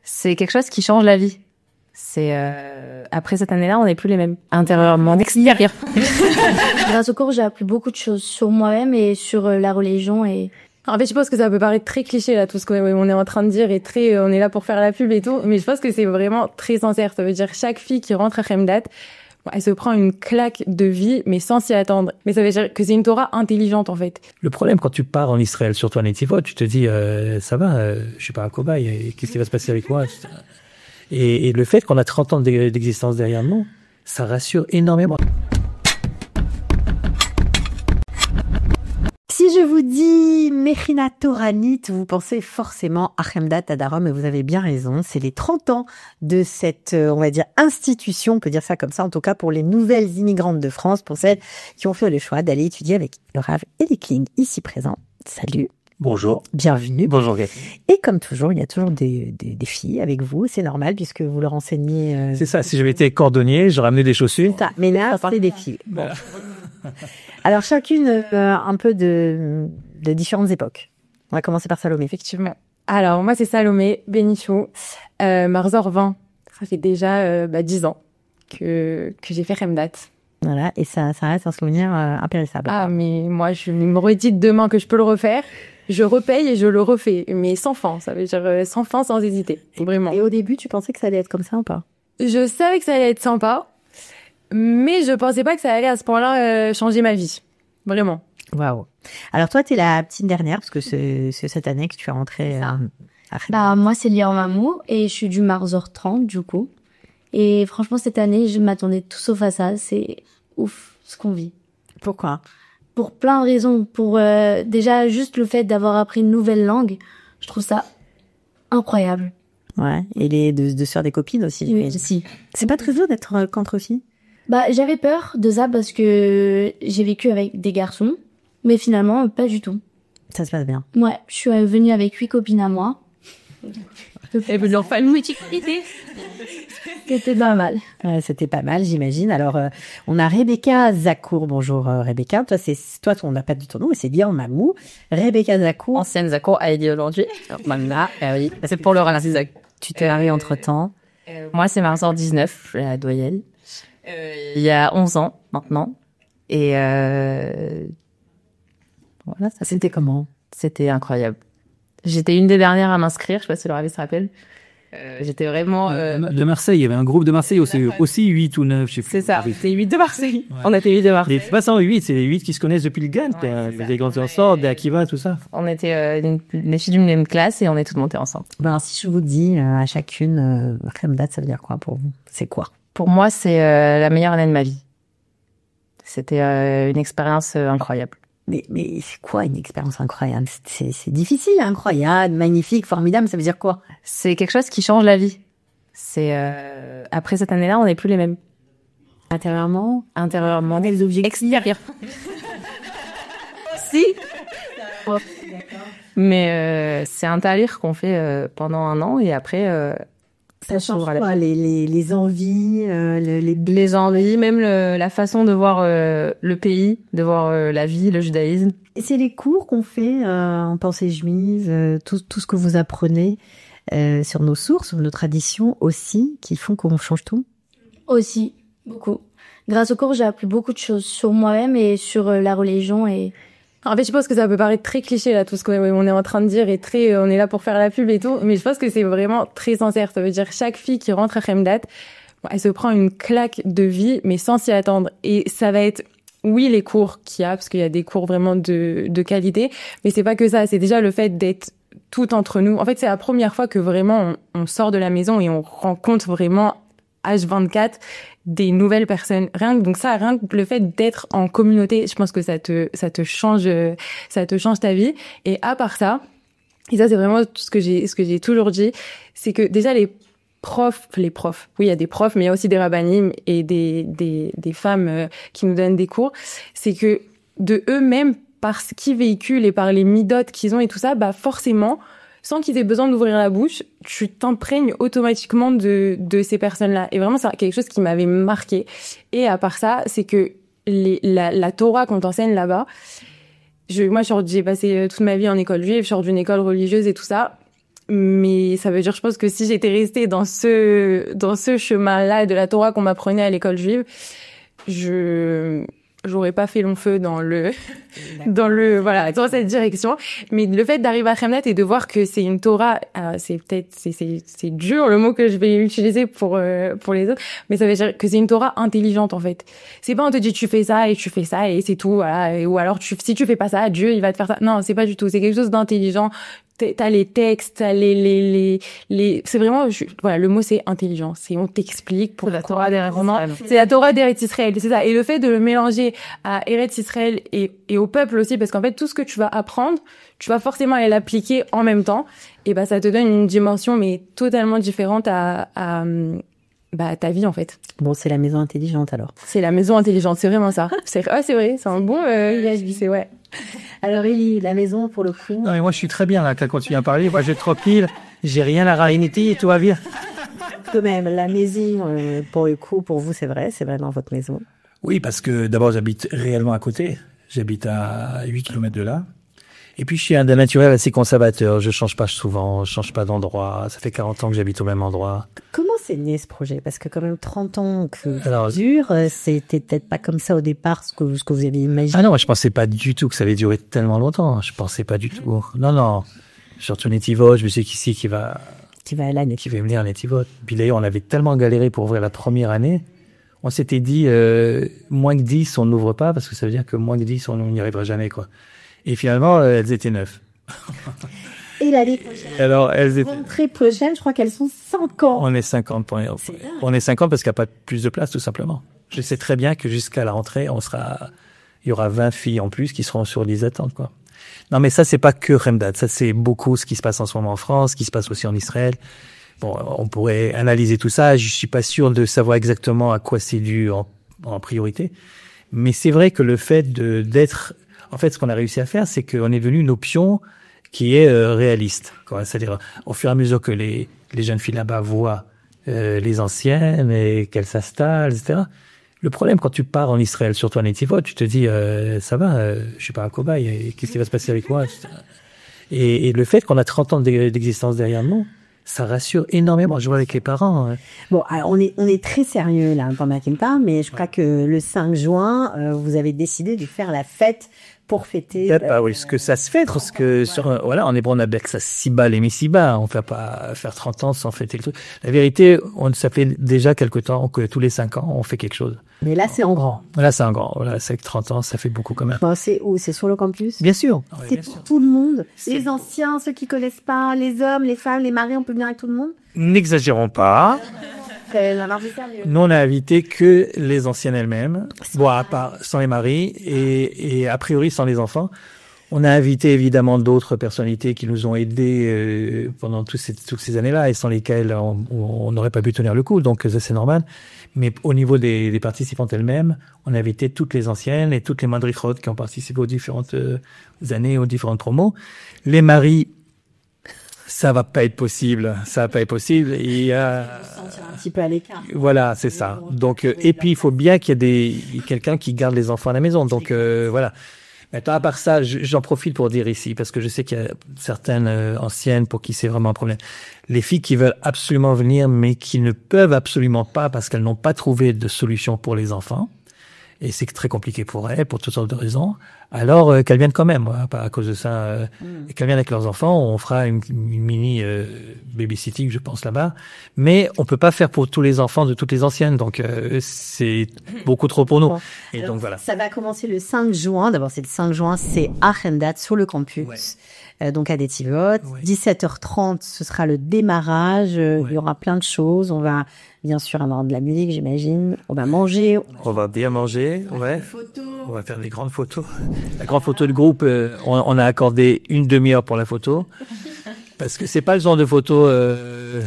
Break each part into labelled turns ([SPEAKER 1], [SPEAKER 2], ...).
[SPEAKER 1] C'est quelque chose qui change la vie. C'est après cette année-là, on n'est plus les mêmes intérieurement, extérieur.
[SPEAKER 2] Grâce au cours, j'ai appris beaucoup de choses sur moi-même et sur la religion et
[SPEAKER 3] En fait, je pense que ça peut paraître très cliché là, tout ce qu'on est en train de dire et très, on est là pour faire la pub et tout, mais je pense que c'est vraiment très sincère. Ça veut dire chaque fille qui rentre à Khemdat, elle se prend une claque de vie, mais sans s'y attendre. Mais ça veut dire que c'est une Torah intelligente en fait.
[SPEAKER 4] Le problème quand tu pars en Israël, surtout en Netivot, tu te dis ça va, je suis pas un cobaye, et qu'est-ce qui va se passer avec moi, etc. Et le fait qu'on a 30 ans d'existence derrière nous, ça rassure énormément.
[SPEAKER 5] Si je vous dis Mechina Toranit, vous pensez forcément à Khemdat Adarom, et vous avez bien raison. C'est les 30 ans de cette, on va dire, institution, on peut dire ça comme ça, en tout cas pour les nouvelles immigrantes de France, pour celles qui ont fait le choix d'aller étudier avec le Rav Eli Kling, ici présent. Salut.
[SPEAKER 4] Bonjour.
[SPEAKER 5] Bienvenue.
[SPEAKER 4] Bonjour Gaëtan.
[SPEAKER 5] Et comme toujours, il y a toujours des filles avec vous, c'est normal puisque vous leur enseignez...
[SPEAKER 4] C'est ça, si j'avais été cordonnier, j'aurais amené des chaussures.
[SPEAKER 5] Ça, mais là, c'est des filles. Bon.
[SPEAKER 4] Voilà.
[SPEAKER 5] Alors chacune un peu de différentes époques. On va commencer par Salomé.
[SPEAKER 3] Effectivement. Alors, moi, c'est Salomé Benichou, Marzor 20. Ça fait déjà 10 ans que j'ai fait Khemdat.
[SPEAKER 5] Voilà, et ça reste un souvenir impérissable.
[SPEAKER 3] Ah, mais moi, je me redis demain que je peux le refaire. Je repaye et je le refais, mais sans fin. Ça veut dire sans fin, sans hésiter. Vraiment.
[SPEAKER 5] Et au début, tu pensais que ça allait être comme ça ou pas?
[SPEAKER 3] Je savais que ça allait être sympa, mais je pensais pas que ça allait à ce point-là changer ma vie. Vraiment.
[SPEAKER 5] Waouh. Alors toi, t'es la petite dernière, parce que c'est cette année que tu es rentrée à Khemdat.
[SPEAKER 2] moi c'est Lior Mamou et je suis du Marzor 30 du coup. Et franchement cette année, je m'attendais tout sauf à ça. C'est ouf ce qu'on vit.
[SPEAKER 5] Pourquoi?
[SPEAKER 2] Pour plein de raisons. Pour déjà juste le fait d'avoir appris une nouvelle langue, je trouve ça incroyable.
[SPEAKER 5] Ouais, et de se faire des copines aussi.
[SPEAKER 2] Oui, si.
[SPEAKER 5] C'est pas très dur d'être qu'entre filles?
[SPEAKER 2] J'avais peur de ça parce que j'ai vécu avec des garçons, mais finalement pas du tout.
[SPEAKER 5] Ça se passe bien.
[SPEAKER 2] Ouais, je suis venue avec 8 copines à moi.
[SPEAKER 3] Et vous leur faites une petite
[SPEAKER 2] C'était pas mal.
[SPEAKER 5] Ouais, c'était pas mal, j'imagine. Alors, on a Rebecca Zakour. Bonjour Rebecca. Toi, on n'a pas du ton nom, mais c'est bien Mamou. Rebecca Zakour.
[SPEAKER 1] Ancienne Zako a dit aujourd'hui. Mamna, oui. C'est pour le racisme.
[SPEAKER 5] Tu t'es mariée entre-temps.
[SPEAKER 1] Moi, c'est Marzor 19, la doyenne. Il y a 11 ans, maintenant. Et voilà, ça
[SPEAKER 5] C'était comment?
[SPEAKER 1] c'était incroyable. J'étais une des dernières à m'inscrire, je sais pas si le Ravi se rappelle. J'étais vraiment...
[SPEAKER 4] De Marseille, il y avait un groupe de Marseille aussi 8 ou 9, je sais plus.
[SPEAKER 1] C'est ça, c'est 8 de Marseille.
[SPEAKER 4] Ouais.
[SPEAKER 1] On était 8 de Marseille.
[SPEAKER 4] C'est pas ça, 8, c'est les 8 qui se connaissent depuis le GAN, des grands ensemble, des Akiva, tout ça.
[SPEAKER 1] On était les filles d'une même classe et on est toutes montées ensemble.
[SPEAKER 5] Ben, si je vous dis à chacune, Khemdat, ça veut dire quoi pour vous? C'est quoi?
[SPEAKER 1] Pour moi, c'est la meilleure année de ma vie. C'était une expérience incroyable.
[SPEAKER 5] Mais c'est quoi une expérience incroyable? C'est difficile, incroyable, magnifique, formidable, ça veut dire quoi?
[SPEAKER 1] C'est quelque chose qui change la vie. C'est après cette année-là, on n'est plus les mêmes.
[SPEAKER 5] Intérieurement,
[SPEAKER 1] Des objets extérieurs. Si. Mais c'est un talir qu'on fait pendant un an et après
[SPEAKER 5] ça change quoi? Les envies,
[SPEAKER 1] les envies, même la façon de voir le pays, de voir la vie, le judaïsme.
[SPEAKER 5] Et c'est les cours qu'on fait en pensée juive, tout ce que vous apprenez sur nos sources, sur nos traditions aussi, qui font qu'on change tout?
[SPEAKER 2] Aussi, beaucoup. Grâce au cours, j'ai appris beaucoup de choses sur moi-même et sur la religion et...
[SPEAKER 3] En fait, je pense que ça peut paraître très cliché là, tout ce qu'on est en train de dire et très, on est là pour faire la pub et tout, mais je pense que c'est vraiment très sincère. Ça veut dire chaque fille qui rentre à Khemdat, elle se prend une claque de vie, mais sans s'y attendre. Et ça va être, oui, les cours qu'il y a, parce qu'il y a des cours vraiment de qualité, mais c'est pas que ça. C'est déjà le fait d'être tout entre nous. En fait, c'est la première fois que vraiment on sort de la maison et on rencontre vraiment H24 des nouvelles personnes. Rien que le fait d'être en communauté, je pense que ça te change ta vie. Et à part ça, et ça c'est vraiment ce que j'ai toujours dit, c'est que déjà les profs, oui, il y a des profs, mais il y a aussi des rabbinim et des femmes qui nous donnent des cours, c'est que de eux-mêmes, par ce qu'ils véhiculent et par les midotes qu'ils ont et tout ça, bah forcément, sans qu'ils aient besoin d'ouvrir la bouche, tu t'imprègnes automatiquement de ces personnes-là. Et vraiment, c'est quelque chose qui m'avait marqué. Et à part ça, c'est que la Torah qu'on t'enseigne là-bas, j'ai passé toute ma vie en école juive, je sors d'une école religieuse et tout ça. Mais ça veut dire, je pense que si j'étais restée dans ce chemin-là de la Torah qu'on m'apprenait à l'école juive, j'aurais pas fait long feu dans cette direction. Mais le fait d'arriver à Khemdat et de voir que c'est une Torah, c'est dur le mot que je vais utiliser pour les autres, mais ça veut dire que c'est une Torah intelligente, en fait. C'est pas on te dit tu fais ça et c'est tout, voilà. Ou alors si tu fais pas ça, Dieu, il va te faire ça. Non, c'est pas du tout. C'est quelque chose d'intelligent. T'as les textes, t'as c'est vraiment, voilà, le mot c'est intelligent. C'est on t'explique pour
[SPEAKER 1] la Torah d'Eretz Israël.
[SPEAKER 3] C'est la Torah d'Eretz Israël, c'est ça. Et le fait de le mélanger à Eretz Israël et au peuple aussi, parce qu'en fait, tout ce que tu vas apprendre, tu vas forcément aller l'appliquer en même temps. Et ça te donne une dimension, mais totalement différente à ta vie, en fait.
[SPEAKER 5] Bon, c'est la maison intelligente, alors.
[SPEAKER 3] C'est la maison intelligente, c'est vraiment ça. C'est vrai, c'est un bon, c'est ouais.
[SPEAKER 5] Alors, Élie, la maison, pour le coup.
[SPEAKER 4] Non, mais moi, je suis très bien, là, quand tu continues à parler. Moi, j'ai tranquille. J'ai rien à raïniter et tout va bien.
[SPEAKER 5] Quand même, la maison, pour le coup, pour vous, c'est vraiment votre maison.
[SPEAKER 4] Oui, parce que d'abord, j'habite réellement à côté. J'habite à 8 km de là. Et puis, je suis un naturel assez conservateur. Je change pas souvent, je change pas d'endroit. Ça fait 40 ans que j'habite au même endroit.
[SPEAKER 5] Comment c'est né ce projet? Parce que quand même 30 ans que
[SPEAKER 4] Alors,
[SPEAKER 5] ça dure, c'était peut-être pas comme ça au départ ce que vous aviez imaginé.
[SPEAKER 4] Ah non, moi, je pensais pas du tout que ça allait durer tellement longtemps. Je pensais pas du tout. Non. Je suis retourné Netivot, je me suis dit qu'ici, qui va venir à Netivot. Puis d'ailleurs, on avait tellement galéré pour ouvrir la première année. On s'était dit, moins que 10, on n'ouvre pas, parce que ça veut dire que moins que 10, on n'y arrivera jamais, quoi. Et finalement, elles étaient 9.
[SPEAKER 5] Et l'année prochaine.
[SPEAKER 4] Alors, elles étaient...
[SPEAKER 5] Rentrée prochaine, je crois qu'elles sont 50.
[SPEAKER 4] On est 50 on est 50 parce qu'il n'y a pas plus de place, tout simplement. Je sais très bien que jusqu'à la rentrée, il y aura 20 filles en plus qui seront sur les attentes, quoi. Non, mais ça, c'est pas que Khemdat. Ça, c'est beaucoup ce qui se passe en ce moment en France, ce qui se passe aussi en Israël. Bon, on pourrait analyser tout ça. Je suis pas sûr de savoir exactement à quoi c'est dû en priorité. Mais c'est vrai que le fait d'être, en fait, ce qu'on a réussi à faire, c'est qu'on est devenu une option qui est réaliste, quoi. C'est-à-dire, au fur et à mesure que les jeunes filles là-bas voient les anciennes et qu'elles s'installent, etc. Le problème, quand tu pars en Israël, surtout à Netivot, tu te dis, ça va, je suis pas un cobaye, et qu'est-ce qui va se passer avec moi, etc. Et le fait qu'on a 30 ans d'existence derrière nous, ça rassure énormément. Je vois avec les parents.
[SPEAKER 5] Bon, alors on est très sérieux là pendant qu'il me parle, mais je crois que le 5 juin, vous avez décidé de faire la fête pour fêter.
[SPEAKER 4] Oui, ce que ça se fait, parce que en hébreu on appelle ça Siba les Messiba. On fait pas faire 30 ans sans fêter le truc. La vérité, on s'appelait déjà quelque temps que tous les 5 ans on fait quelque chose.
[SPEAKER 5] Mais là c'est en grand.
[SPEAKER 4] Là c'est en grand. Voilà, c'est que 30 ans, ça fait beaucoup quand même.
[SPEAKER 5] Bon, c'est où? C'est sur le campus?
[SPEAKER 4] Bien sûr.
[SPEAKER 5] C'est pour tout le monde. Les anciens, ceux qui connaissent pas, les hommes, les femmes, les maris, on peut venir avec tout le monde?
[SPEAKER 4] N'exagérons pas. Nous, on a invité que les anciennes elles-mêmes. Bon, à part, sans les maris et a priori sans les enfants. On a invité évidemment d'autres personnalités qui nous ont aidés pendant toutes ces années-là et sans lesquelles on n'aurait pas pu tenir le coup. Donc, ça, c'est normal. Mais au niveau des participantes elles-mêmes, on a invité toutes les anciennes et toutes les madrichot qui ont participé aux différentes années, aux différentes promos. Les maris, ça va pas être possible. Il y a
[SPEAKER 5] sentir un petit peu à l'écart.
[SPEAKER 4] Voilà, c'est ça. Donc et puis il faut bien qu'il y ait quelqu'un qui garde les enfants à la maison. Donc voilà. Maintenant, à part ça, j'en profite pour dire ici, parce que je sais qu'il y a certaines anciennes pour qui c'est vraiment un problème. Les filles qui veulent absolument venir, mais qui ne peuvent absolument pas parce qu'elles n'ont pas trouvé de solution pour les enfants. Et c'est très compliqué pour elles, pour toutes sortes de raisons. Alors qu'elles viennent quand même, pas à cause de ça. Et qu'elles viennent avec leurs enfants, on fera une mini babysitting, je pense, là-bas. Mais on peut pas faire pour tous les enfants de toutes les anciennes, donc c'est beaucoup trop pour nous.
[SPEAKER 5] Bon.
[SPEAKER 4] Et
[SPEAKER 5] alors,
[SPEAKER 4] donc voilà.
[SPEAKER 5] Ça va commencer le 5 juin. D'abord, c'est le 5 juin, c'est à Khemdat, sur le campus. Ouais. Donc à Netivot. Ouais. 17h30, ce sera le démarrage. Il y aura plein de choses. On va bien sûr avoir de la musique, j'imagine. On va manger.
[SPEAKER 4] On va bien manger, ouais. On va faire des grandes photos. La grande photo de groupe, on a accordé une demi-heure pour la photo. Parce que c'est pas le genre de photo,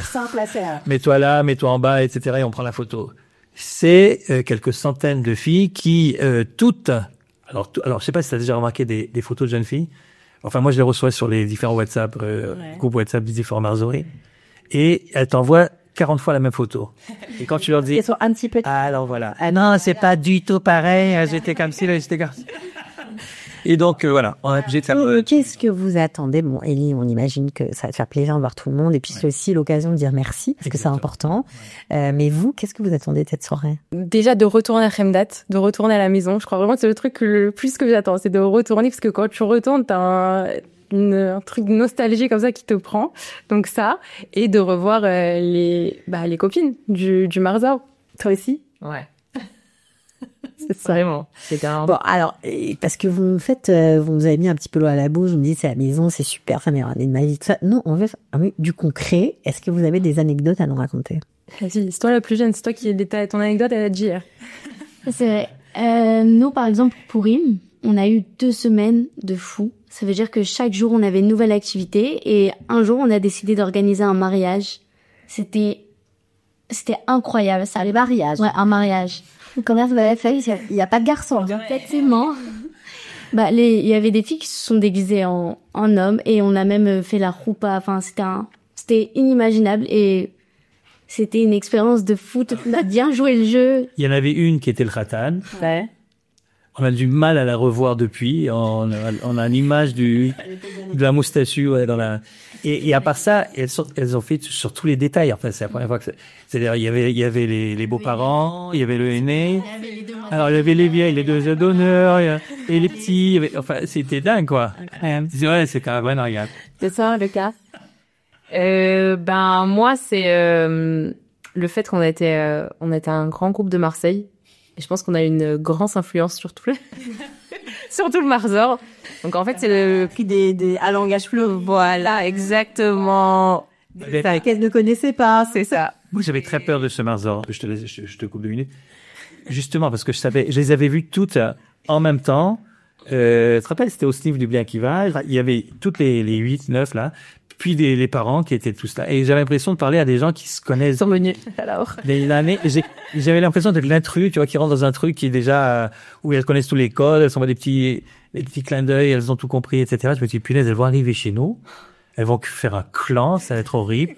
[SPEAKER 5] simple à faire.
[SPEAKER 4] Mets-toi là, mets-toi en bas, etc. et on prend la photo. C'est quelques centaines de filles qui, toutes, alors je sais pas si tu as déjà remarqué des photos de jeunes filles. Enfin, moi, je les reçois sur les différents WhatsApp, groupes WhatsApp des différents Marzouri. Et elles t'envoient 40 fois la même photo. Et quand tu leur dis...
[SPEAKER 5] Elles sont un petit peu...
[SPEAKER 4] alors voilà. Ah non, c'est pas du tout pareil. J'étais comme ci, là, j'étais comme ça. Et donc, voilà, on est obligé de faire...
[SPEAKER 5] Qu'est-ce que vous attendez? Bon, Ellie, on imagine que ça va te faire plaisir de voir tout le monde. Et puis, c'est aussi l'occasion de dire merci, parce que c'est important. Mais vous, qu'est-ce que vous attendez de cette soirée?
[SPEAKER 3] Déjà, de retourner à Khemdat, de retourner à la maison. Je crois vraiment que c'est le truc le plus que j'attends. C'est de retourner, parce que quand tu retournes, t'as un truc de nostalgie comme ça qui te prend. Donc ça, et de revoir les copines du Marzor. Toi aussi?
[SPEAKER 1] Ouais.
[SPEAKER 5] C'est ça.
[SPEAKER 1] Vraiment. C'est un...
[SPEAKER 5] Bon, alors, parce que vous nous avez mis un petit peu l'eau à la bouche, vous me dites, c'est la maison, c'est super, ça m'est ramené de ma vie, tout ça. Non, on veut du concret. Est-ce que vous avez des anecdotes à nous raconter?
[SPEAKER 3] Vas-y, c'est toi la plus jeune, c'est toi qui as ton anecdote à dire.
[SPEAKER 2] C'est vrai. Nous, par exemple, pour Purim, on a eu 2 semaines de fou. Ça veut dire que chaque jour, on avait une nouvelle activité. Et un jour, on a décidé d'organiser un mariage. C'était incroyable. Ça,
[SPEAKER 5] Les mariages.
[SPEAKER 2] ouais, un mariage.
[SPEAKER 5] Comment vous avez fait? Il n'y a pas de garçon.
[SPEAKER 2] Effectivement. Il y avait des filles qui se sont déguisées en hommes et on a même fait la roupa. Enfin, c'était inimaginable et c'était une expérience de foot. On a bien joué le jeu.
[SPEAKER 4] Il y en avait une qui était le khatan.
[SPEAKER 1] Ouais.
[SPEAKER 4] On a du mal à la revoir depuis. On a l'image de la moustachue, ouais, et à part ça, elles ont fait sur tous les détails. Enfin, c'est la première fois que c'est-à-dire, il y avait les beaux-parents, il y avait le aîné. Alors, il y avait les vieilles, les 2 d'honneur, et les petits. Enfin, c'était dingue, quoi. Ouais, c'est quand même regarde.
[SPEAKER 1] C'est ça, le cas? Moi, c'est, le fait qu'on était un grand groupe de Marseille. Et je pense qu'on a une grande influence sur tout le Marzor. Donc en fait, c'est le prix à langage fleuve. Voilà, exactement.
[SPEAKER 5] Qu'elle ne connaissait pas.
[SPEAKER 1] C'est ça.
[SPEAKER 4] Moi, j'avais très peur de ce Marzor. Je te coupe 2 minutes. Justement, parce que je les avais vues toutes en même temps. Tu te rappelles, c'était au sniff du Bien qui va. Il y avait toutes les 8, 9, là. Puis les parents qui étaient tous là. Et j'avais l'impression de parler à des gens qui se connaissent.
[SPEAKER 1] Ils sont venus, alors.
[SPEAKER 4] J'avais l'impression d'être l'intrus, tu vois, qui rentre dans un truc qui est déjà, où elles connaissent tous les codes, elles s'envoient des petits clins d'œil, elles ont tout compris, etc. Je me dis, punaise, elles vont arriver chez nous. Elles vont faire un clan, ça va être horrible.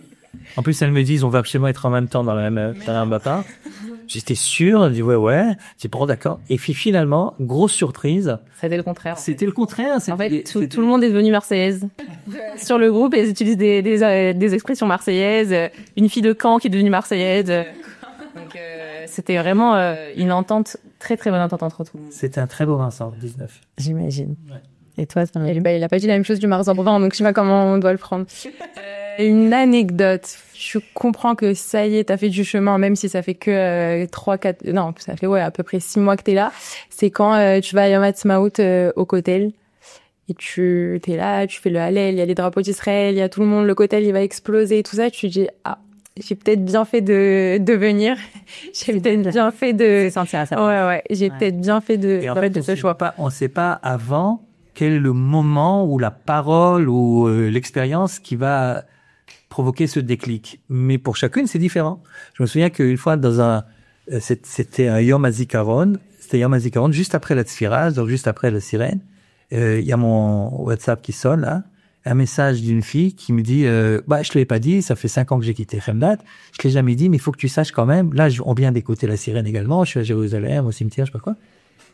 [SPEAKER 4] En plus, elles me disent, on va absolument être en même temps dans la même matin. J'étais sûr, je dis ouais, c'est bon, d'accord. Et puis finalement, grosse surprise.
[SPEAKER 1] C'était le contraire.
[SPEAKER 4] C'était le contraire.
[SPEAKER 1] En fait, tout le monde est devenu marseillaise. Sur le groupe, ils utilisent des expressions marseillaises. Une fille de Caen qui est devenue marseillaise. Donc, c'était vraiment une entente, très très bonne entente entre tout le monde.
[SPEAKER 4] C'était un très beau Vincent, 19.
[SPEAKER 5] J'imagine.
[SPEAKER 4] Ouais.
[SPEAKER 5] Et toi, ça
[SPEAKER 3] Il a pas dit la même chose du Marzor Bouvard, donc je sais pas comment on doit le prendre. Une anecdote. Je comprends que ça y est, t'as fait du chemin, même si ça fait que 3-4... Non, ça fait à peu près 6 mois que t'es là. C'est quand tu vas à Yom Ha'atzmaut au Kotel. Et t'es là, tu fais le Hallel, il y a les drapeaux d'Israël, il y a tout le monde, le Kotel, il va exploser et tout ça. Tu te dis, j'ai peut-être bien fait de venir. J'ai peut-être bien fait de...
[SPEAKER 5] sentir à ça.
[SPEAKER 3] Ouais. J'ai peut-être bien fait de...
[SPEAKER 4] Et en fait, on sait pas avant quel est le moment où la parole ou l'expérience qui va provoquer ce déclic. Mais pour chacune, c'est différent. Je me souviens qu'une fois c'était un Yom HaZikaron, juste après la Tfira, donc juste après la sirène. Il y a mon WhatsApp qui sonne, là. Un message d'une fille qui me dit, je te l'ai pas dit, ça fait 5 ans que j'ai quitté Khemdat. Je te l'ai jamais dit, mais il faut que tu saches quand même. Là, on vient d'écouter la sirène également. Je suis à Jérusalem, au cimetière, je sais pas quoi.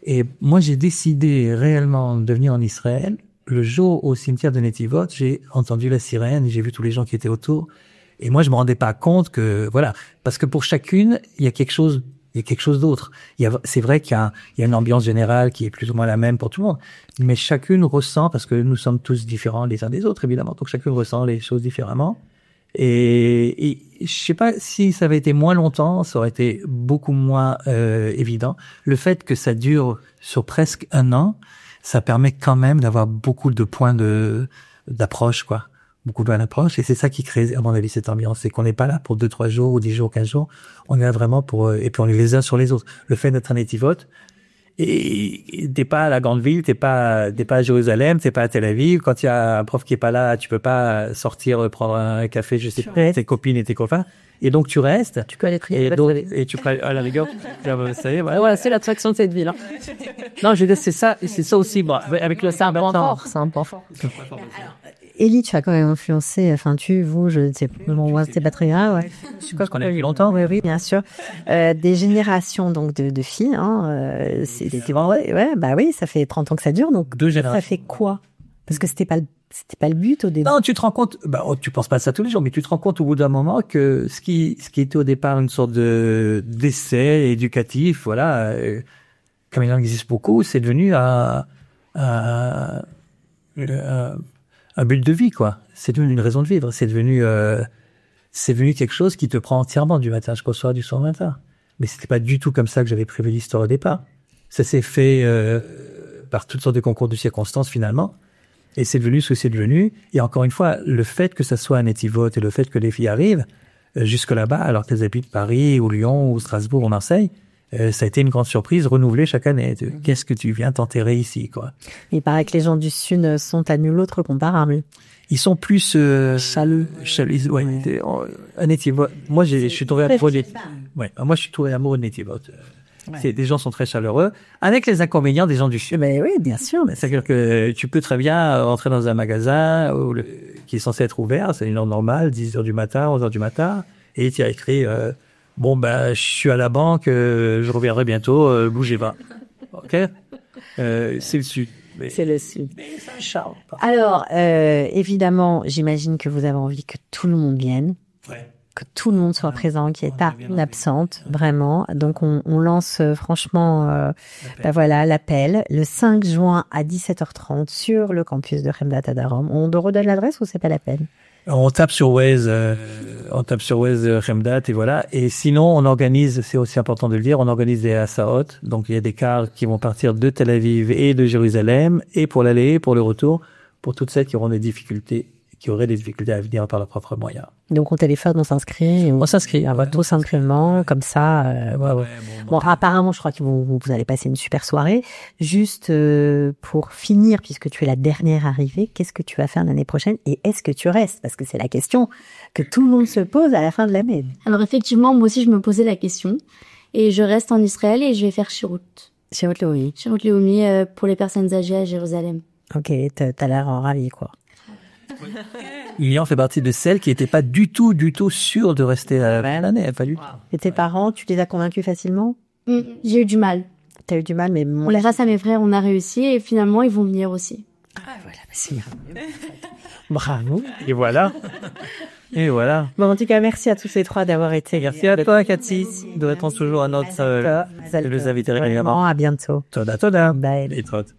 [SPEAKER 4] Et moi, j'ai décidé réellement de venir en Israël. Le jour au cimetière de Netivot, j'ai entendu la sirène, j'ai vu tous les gens qui étaient autour. Et moi, je me rendais pas compte que, voilà. Parce que pour chacune, il y a quelque chose d'autre. C'est vrai qu'il y a une ambiance générale qui est plus ou moins la même pour tout le monde. Mais chacune ressent, parce que nous sommes tous différents les uns des autres, évidemment. Donc chacune ressent les choses différemment. Et je sais pas si ça avait été moins longtemps, ça aurait été beaucoup moins évident. Le fait que ça dure sur presque 1 an, ça permet quand même d'avoir beaucoup de points d'approche, quoi. Beaucoup de points d'approche. Et c'est ça qui crée, à mon avis, cette ambiance. C'est qu'on n'est pas là pour 2-3 jours ou 10 jours, 15 jours. On est là vraiment et puis on est les uns sur les autres. Le fait d'être un Netivot, et t'es pas à la grande ville, t'es pas à Jérusalem, t'es pas à Tel Aviv. Quand il y a un prof qui est pas là, tu peux pas sortir prendre un café, je sais pas, tes copines et tes copains. Et donc tu restes.
[SPEAKER 1] Tu peux aller trier.
[SPEAKER 4] Et tu peux, à la rigueur, ça y est,
[SPEAKER 1] voilà, c'est l'attraction de cette ville.
[SPEAKER 4] Non, je veux dire, c'est ça aussi, bon, avec le
[SPEAKER 1] c'est un point fort.
[SPEAKER 5] Alors, Élie, tu as quand même influencé, je ne sais plus, moi, c'était pas très grave, ouais.
[SPEAKER 4] Je connais depuis longtemps.
[SPEAKER 5] Oui, bien sûr. Des générations, donc, de filles, oui, ça fait 30 ans que ça dure, donc.
[SPEAKER 4] 2 générations.
[SPEAKER 5] Ça fait quoi? Parce que c'était pas le but au début.
[SPEAKER 4] Non, tu te rends compte, tu penses pas à ça tous les jours, mais tu te rends compte au bout d'un moment que ce qui était au départ une sorte d'essai éducatif, voilà, comme il en existe beaucoup, c'est devenu un but de vie, quoi. C'est devenu une raison de vivre. C'est devenu quelque chose qui te prend entièrement du matin jusqu'au soir, du soir au matin. Mais c'était pas du tout comme ça que j'avais prévu l'histoire au départ. Ça s'est fait par toutes sortes de concours de circonstances finalement. Et c'est devenu ce que c'est devenu. Et encore une fois, le fait que ça soit un étivote et le fait que les filles arrivent jusque là-bas, alors qu'elles habitent Paris ou Lyon ou Strasbourg ou Marseille, ça a été une grande surprise renouvelée chaque année. Qu'est-ce que tu viens t'enterrer ici, quoi?
[SPEAKER 5] Il paraît que les gens du Sud sont à nul autre comparable.
[SPEAKER 4] Ils sont plus chaleureux. Ouais. Un étivote. Moi, je suis tombé amoureux de l'étivote. Ouais. C'est des gens sont très chaleureux, avec les inconvénients des gens du Sud.
[SPEAKER 5] Mais oui, bien sûr.
[SPEAKER 4] C'est-à-dire que tu peux très bien entrer dans un magasin qui est censé être ouvert, c'est une heure normale, 10h du matin, 11h du matin, et tu as écrit je suis à la banque, je reviendrai bientôt, bougez pas. OK? C'est le Sud.
[SPEAKER 5] C'est le Sud.
[SPEAKER 4] Mais ça charme pas.
[SPEAKER 5] Alors, évidemment, j'imagine que vous avez envie que tout le monde vienne.
[SPEAKER 4] Ouais.
[SPEAKER 5] Que tout le monde soit présent, qu'il n'y ait pas une absente, vraiment. Donc, on lance franchement l'appel le 5 juin à 17h30 sur le campus de Khemdat à Darom. On redonne l'adresse ou c'est pas la peine?
[SPEAKER 4] On tape sur Waze, Khemdat et voilà. Et sinon, on organise, c'est aussi important de le dire, on organise des Assaot. Donc, il y a des cars qui vont partir de Tel Aviv et de Jérusalem, et pour l'aller et pour le retour, pour toutes celles qui auraient des difficultés à venir par leurs propres moyens.
[SPEAKER 5] Donc, on téléphone, on s'inscrit.
[SPEAKER 4] On s'inscrit.
[SPEAKER 5] Tout simplement, comme ça. Bon, apparemment, je crois que vous allez passer une super soirée. Juste pour finir, puisque tu es la dernière arrivée, qu'est-ce que tu vas faire l'année prochaine et est-ce que tu restes? Parce que c'est la question que tout le monde se pose à la fin de l'année.
[SPEAKER 2] Alors effectivement, moi aussi, je me posais la question. Et je reste en Israël et je vais faire Shirut.
[SPEAKER 5] Shirut Leumi.
[SPEAKER 2] Shirut Leumi pour les personnes âgées à Jérusalem.
[SPEAKER 5] Ok, t'as l'air ravie, quoi.
[SPEAKER 4] Lilian fait partie de celles qui n'étaient pas du tout sûres de rester à l'année. Il a fallu.
[SPEAKER 5] Et tes parents, tu les as convaincus facilement?
[SPEAKER 2] J'ai eu du mal.
[SPEAKER 5] T'as eu du mal, mais
[SPEAKER 2] grâce à mes frères, on a réussi et finalement, ils vont venir aussi.
[SPEAKER 5] Voilà, c'est bravo.
[SPEAKER 4] Et voilà.
[SPEAKER 5] Bon, en tout cas, merci à tous les trois d'avoir été.
[SPEAKER 4] Merci à toi, Cathy, de répondre toujours à notre,
[SPEAKER 5] de
[SPEAKER 4] nous inviter régulièrement.
[SPEAKER 5] À bientôt.
[SPEAKER 4] Toda.
[SPEAKER 5] Bye.
[SPEAKER 4] Et trotte.